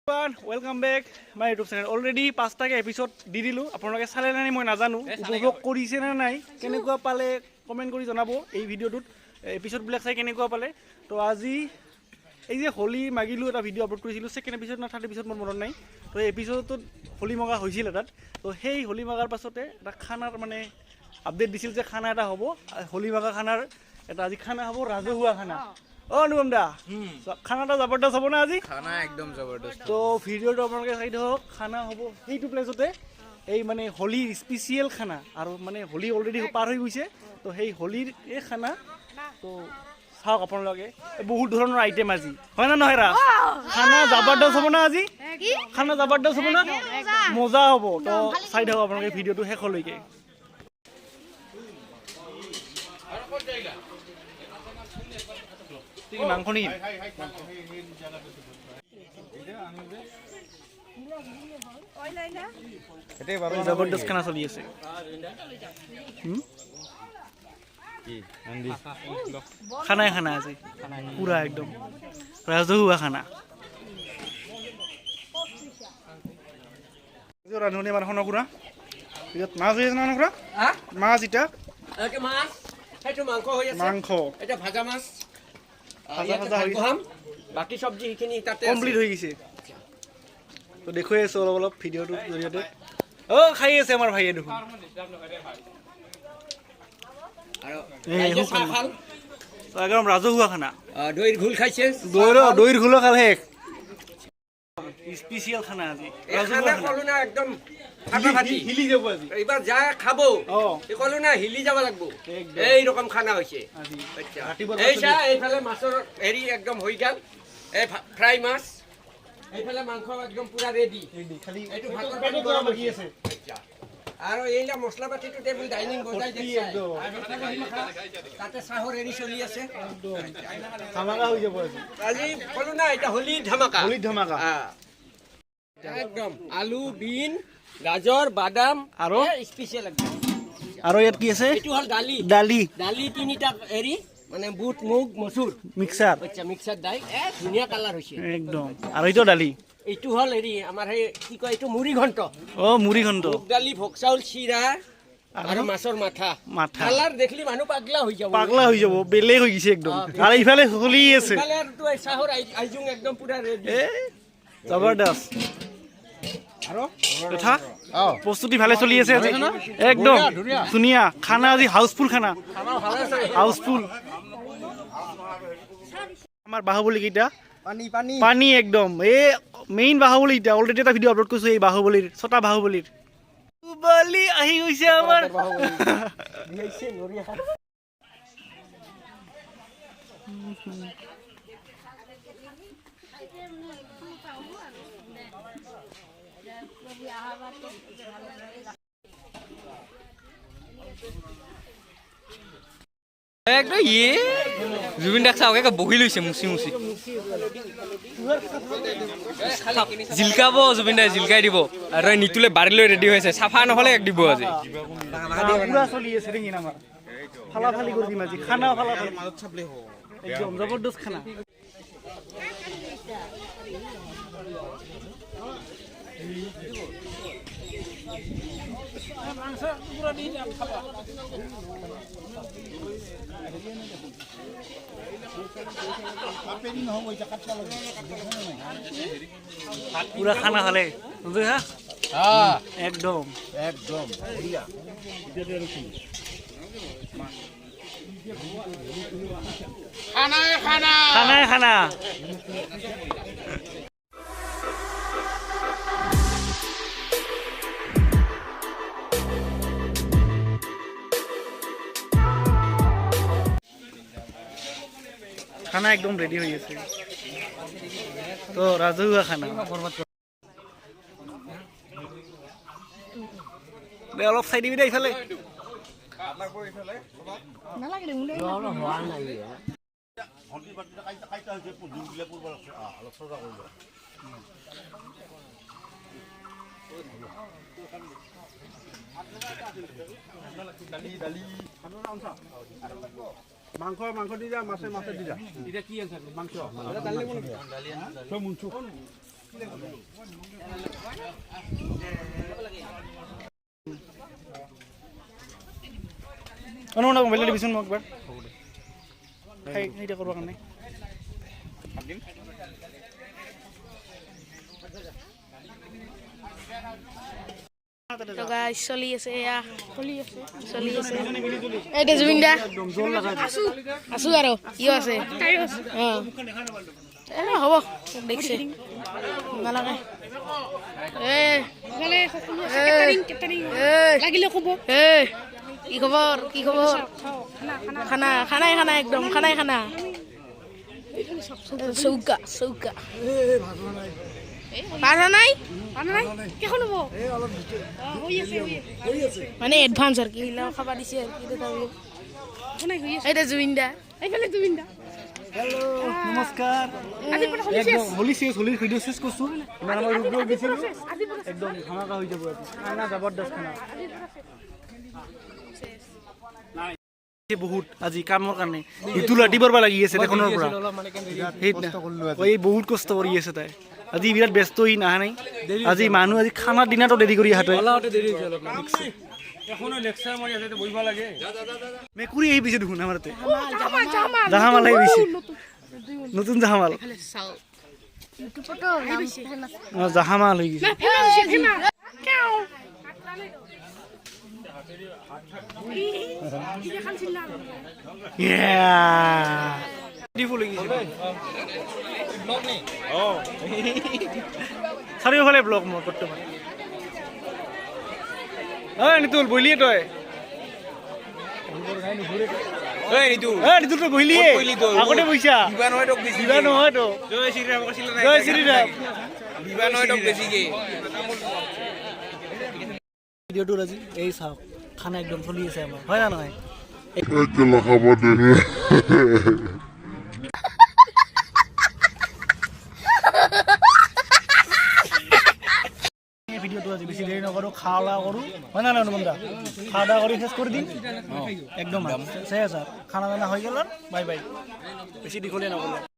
Welcome back my YouTube channel. Already 5টা episode দি দিলো আপোনালোকে চালে নাই মই নাজানো উপভোগ কৰিছে না নাই কেনেকুৱা পালে কমেন্ট কৰি জনাব এই ভিডিওটোত এপিসোড বিলাক চাই কেনেকুৱা পালে তো আজি এই যে হোলি মাগিলো এটা ভিডিও আপলোড কৰিছিলো সেকেন্ড এপিসোড না থাৰ্ড এপিসোড মোৰ মনত নাই তো এই এপিসোডত হোলি মগা হৈছিল তাত তো সেই হোলি মগাৰ পাছতে এটা খানাৰ মানে আপডেট দিছিল যে খানা এটা হ'ব হোলি মগা খানাৰ এটা আজি খানা হ'ব ৰাজহুৱা খানা অনুপম দা খানাটা জবৰদস্ত হ'ব না আজি খানা একদম জবৰদস্ত তো ভিডিওটো আপোনালোকে চাই দিয়ক খানা হ'ব এইটো প্লেসতে এই মানে হোলি স্পেশাল খানা আৰু মানে হোলি অলৰেডি পাৰ হৈ গৈছে তো সেই হোলিৰ এই খানা তো চাওক আপোনালোকে বহুত ধৰণৰ আইটেম আজি হয় না নহয় ৰা খানা জবৰদস্ত হ'ব না আজি খানা জবৰদস্ত হ'ব না মজা হ'ব তো চাই দিয়ক আপোনালোকে ভিডিওটো শেষলৈকে মাংস নেকি জবৰদস্ত খানা চলি আছে খানাই খানা আছে পুৰা একদম ৰাজহুৱা খানা ৰান্ধনি আমাৰ সনকুৰা মাছ হৈ আছে না নকুৰা মাছ ইটা মাংস এটা ভাজা মাছ বাকি সবজি এইখিনি তাতে কমপ্লিট হৈ গৈছে তো দেখুৱাই আছো অলপ ভিডিওটোৰ জৰিয়তে খাই আছে আমাৰ ভাইয়ে দেখোন আৰু একদম ৰাজহুৱা খানা দৈৰ ঘোল খাইছে দৈৰ ঘোল খাল শেষ স্পেশাল খানা আজি ৰাজহুৱা খানা একদম ফাটাফাটি হিলি যাব আজি এবাৰ যা খাবো কলো না হিলি যাব লাগব এই ৰকম খানা হইছে আজি এইটা এইফালে মাছৰ হেৰি একদম হৈ গল এই ফ্ৰাই মাছ এইফালে মাংস একদম পুৰা ৰেডি খালি এটো ভাতৰ পানী গৰম হৈ আছে আৰু এইলা মছলা পাতিটো টেবুল ডাইনিং বজাই দিছে তাতে চাহৰ হেৰি চলি আছে ধামাকা হৈ যাব আজি কলো না এটা হোলি ধামাকা একদম আলু বিন গাজৰ বাদাম আৰু স্পেশাল একদম আৰু ইয়াত কি আছে এটো হল দালি তিনিটা হেৰি মানে বুট মুগ মসুৰ মিক্সাৰ আচ্ছা মিক্সাৰ দাই ধুনিয়া কালাৰ হৈছে একদম আৰু এইটো দালি এইটো হল হেৰি আমাৰ হে কি কয় এইটো মুড়ি ঘন্ট মুড়ি ঘন্ট দালি ভোগ চাউল চিৰা আৰু মাছৰ মাথা কালাৰ দেখলি মানুহ পাগলা হৈ যাব বেলেগ হৈ গৈছে একদম আৰু ইফালে হলি আছে ইফালে তো চাহৰ আইজুং একদম পুৰা ৰেডি জবৰদস্ত আৰু কথা প্ৰস্তুতি ভালে চলি আছে আজি একদম ধুনিয়া খানা আজি হাউসফুল খানা হাউসফুল আমাৰ বাহুবলী কিটা পানী একদম এই মেইন বাহুবলী এটা অলৰেডি এটা ভিডিও আপলোড কৰিছো এই বাহুবলীৰ ছটা বাহুবলীৰ বালি আহি গৈছে আমাৰ দিছে নৰিয়া একদম ইয়ে জুবিন দাক চাওক একে বহি লৈছে মুচি জিলকাব জুবিন দাই জিলকাই দিব আৰু নিতুলে বাৰি লৈ ৰেডি হৈছে চাফা নহলে এক দিব আজি পুৰা চলি আছে ৰেঙি আমাৰ ফালাফালি কৰি দিম আজি খানা ফালাফালি মাজত চাপলে হ একদম জবৰদস্ত খানা মাংস পুৰা দি খাবা পুরা খানা খালে একদম খানা খানা একদম রেডি হয়ে গেছে তো রাজহুয়া খানা অলপ চাই দিবি দে ইফালে মাংস মাংস দি যা মাছে মাছে দি যা এটা কি আনছ মাংস এটা ডালি মন ডালি আনছ সব মুনছু অনুমান মোবাইলটো দিবিচোন মোক একবাৰ সেইটা কৰিব কাৰণে তো গাইস চলি আছে এয়া চলি আছে এইটা জুবিন দা আছো আৰু ইও আছে হ'ব দেখছে নালাগে লাগিলে ক'ব কি খবৰ খানা একদম খানা চৌকা পাৰা নাই কেখন হ'ব মানে এডভান্স আৰু কি খাবা দিছে এইটা জুবিন দা হেল্ল' নমস্কাৰ একদম হোলিৰ ভিডিঅ' শেষ কৰিছোঁ ইমান আমাৰ ৰূপ দিছিলোঁ একদম ধামাকা হৈ যাব খানা জবৰদস্ত খানা বহুত আজি কামৰ কাৰণে ইটো ৰাতিপুৱাৰ পৰা লাগি আছে দেখোনৰ পৰা এই বহুত কষ্ট কৰি আছে তাই আজি বিৰাট ব্যস্ত সি নাহা নাই আজি মানুহ আজি খানাৰ দিনাতো দেৰি কৰি আহাতে মেকুৰী আহি পিছে দেখোন আমাৰ জাহামাল আহি পিছে নতুন জাহামাল জাহামাল হৈ গৈছে চাৰিওফালে ব্লগ মোৰ বৰ্তমান নিতুল বহিলিয়ে তই নিতুল বহিলিয়ে আগতে বহিছা দিবা নহয়তো জয় শ্ৰীৰাম ভিডিঅ'টোত আজি এই চাওক খানা একদম চলি আছে আমাৰ হয় না নহয় ভিডিঅ'টো আজি বেছি দেৰি নকৰোঁ খাওয়া দাওয়া কৰোঁ হয় না নহয় অনুমন্দা খাওয়া দাওয়া কৰি শেষ কৰি দিম একদম চাই আছা খানা দানা হৈ গ'ল বাই বাই বেছি দীঘলীয়া নকৰোঁ